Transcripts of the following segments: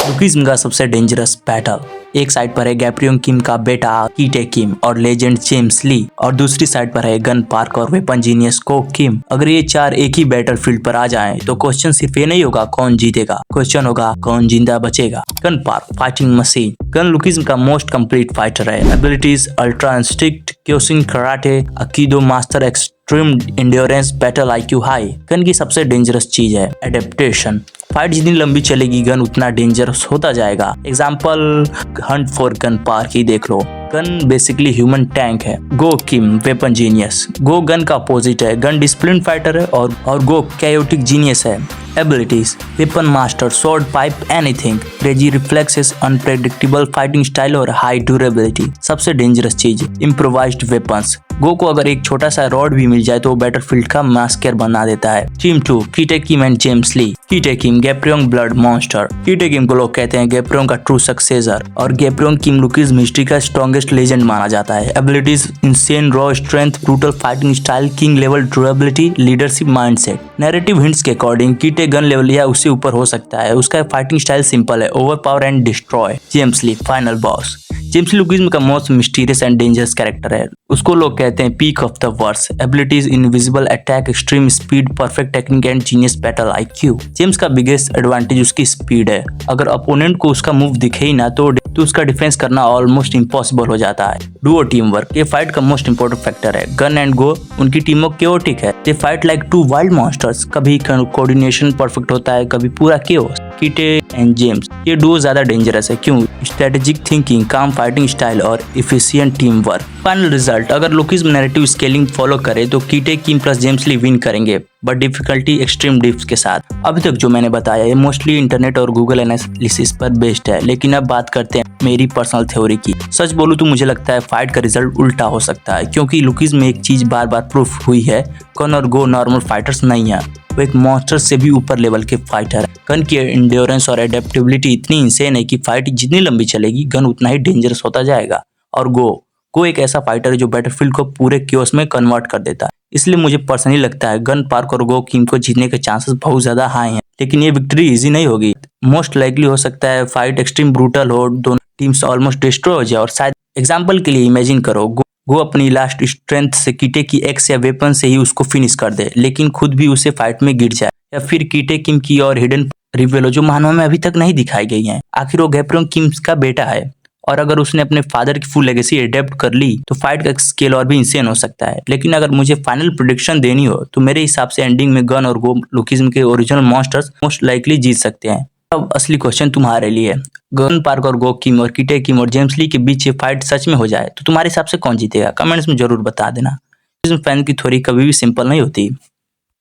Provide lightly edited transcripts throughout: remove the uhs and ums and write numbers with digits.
Lookism का सबसे dangerous battle. एक साइड पर है गैब्रियल किम का बेटा कीटे किम और लेजेंड जेम्स ली, और दूसरी साइड पर है गन पार्क और वेपन जीनियस को किम। अगर ये चार एक ही बैटल फील्ड पर आ जाएं, तो क्वेश्चन सिर्फ ये नहीं होगा कौन जीतेगा, क्वेश्चन होगा कौन जिंदा बचेगा। Gun Park fighting machine. Gun Lookism का मोस्ट कंप्लीट फाइटर है। Abilities ultra instinct, Kyokushin karate, Aikido master, extreme endurance, battle IQ high. Gun की सबसे डेंजरस चीज है एडेप्टेशन। फाइट जितनी लंबी चलेगी गन उतना डेंजरस होता जाएगा। Example hunt for Gun Park ही देख लो। गन बेसिकली ह्यूमन टैंक है। Goo Kim weapon genius. Goo Gun का अपोजिट है, गन डिसिप्लिन फाइटर है और गो कैयोटिक जीनियस है। Abilities weapon master, sword, pipe, anything. Crazy reflexes, unpredictable fighting style और हाई ड्यूरेबिलिटी। सबसे डेंजरस चीज improvised weapons. Goo को अगर एक छोटा सा रॉड भी मिल जाए तो वो बैटलफील्ड का मास्कर बना देता है। Team 2 Kitae Kim and James Lee. Kitae Kim Gabriel blood monster. Kitae Kim को लोग कहते हैं गैब्रियल का ट्रू सक्सेसर, और गैब्रियल किम लुकिज्म हिस्ट्री का स्ट्रॉन्गेस्ट लेजेंड माना जाता है। Abilities insane raw strength, brutal fighting style, king level durability, leadership mindset. Narrative hints के अकॉर्डिंग कीटे गन लेवल या उससे ऊपर हो सकता है। उसका फाइटिंग स्टाइल सिंपल है, over power and destroy. James Lee final boss. James Lee Lookism का most mysterious and dangerous character है। उसको लोग कहते हैं peak of the verse. Abilities invisible attack, extreme speed, perfect technique and genius battle IQ. James का biggest advantage उसकी speed है। अगर अपोनेंट को उसका मूव दिखे ही ना तो उसका डिफेंस करना ऑलमोस्ट इम्पॉसिबल हो जाता है। डुओ टीम वर्क, ये फाइट का मोस्ट इंपोर्टेंट फैक्टर है। गन एंड गो उनकी टीमों केओटिक है। They fight like two wild monsters. कभी कोऑर्डिनेशन परफेक्ट होता है, कभी पूरा केओस। कीटे एंड जेम्स ये डुओ ज्यादा डेंजरस है। क्यों? Strategic thinking, calm fighting style और efficient team work. Final result, अगर लुकिज्म नैरेटिव स्केलिंग फॉलो करे तो Kitae Kim plus James Lee win करेंगे, बट डिफिकल्टी एक्सट्रीम डिप्स के साथ। अभी तक जो मैंने बताया ये मोस्टली इंटरनेट और गूगल एनालिसिस पर बेस्ड है, लेकिन अब बात करते हैं मेरी पर्सनल थ्योरी की। सच बोलूं तो मुझे लगता है फाइट का रिजल्ट उल्टा हो सकता है, क्योंकि लुकिज्म में एक चीज बार बार प्रूफ हुई है, गन और गो नॉर्मल फाइटर्स नहीं है, वो एक मॉन्स्टर से भी ऊपर लेवल के फाइटर है। गन की एंड्योरेंस और एडेप्टेबिलिटी इतनी इंसेन है कि फाइट जितनी लंबी चलेगी गन उतना ही डेंजरस होता जाएगा। और गो एक ऐसा फाइटर है जो बैटलफील्ड को पूरे क्योस में कन्वर्ट कर देता है। इसलिए मुझे पर्सनली लगता है गन पार्क और गो किम को जीतने के चांसेस बहुत ज्यादा हाई हैं, लेकिन ये विक्ट्री इजी नहीं होगी। मोस्ट लाइकली हो सकता है फाइट एक्सट्रीम ब्रूटल हो, दोनों टीम्स ऑलमोस्ट डिस्ट्रॉय हो जाए, और शायद एग्जाम्पल के लिए इमेजिन करो गो अपनी लास्ट स्ट्रेंथ से कीटे की एक्स या वेपन से ही उसको फिनिश कर दे, लेकिन खुद भी उसे फाइट में गिर जाए। या फिर कीटे किम की और हिडन रिवेल जो मानव में अभी तक नहीं दिखाई गई हैं। आखिर वो गैब्रियल किम का बेटा है, और अगर उसने अपने फादर की फुल लेगेसी अडेप्ट कर ली तो फाइट का स्केल और भी इंसेन हो सकता है। लेकिन अगर मुझे फाइनल प्रेडिक्शन देनी हो तो मेरे हिसाब से एंडिंग में गन और गो लुकिज्म के ओरिजिनल मॉन्स्टर्स मोस्ट लाइकली जीत सकते हैं। अब असली क्वेश्चन तुम्हारे लिए, गन पार्क और गो किम और कीटे किम और जेम्स ली के बीच ये फाइट सच में हो जाए तो तुम्हारे हिसाब से कौन जीतेगा? कमेंट्स में जरूर बता देना। फैन की थ्योरी कभी भी सिंपल नहीं होती।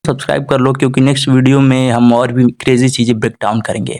सब्सक्राइब कर लो, क्योंकि नेक्स्ट वीडियो में हम और भी क्रेजी चीजें ब्रेक डाउन करेंगे।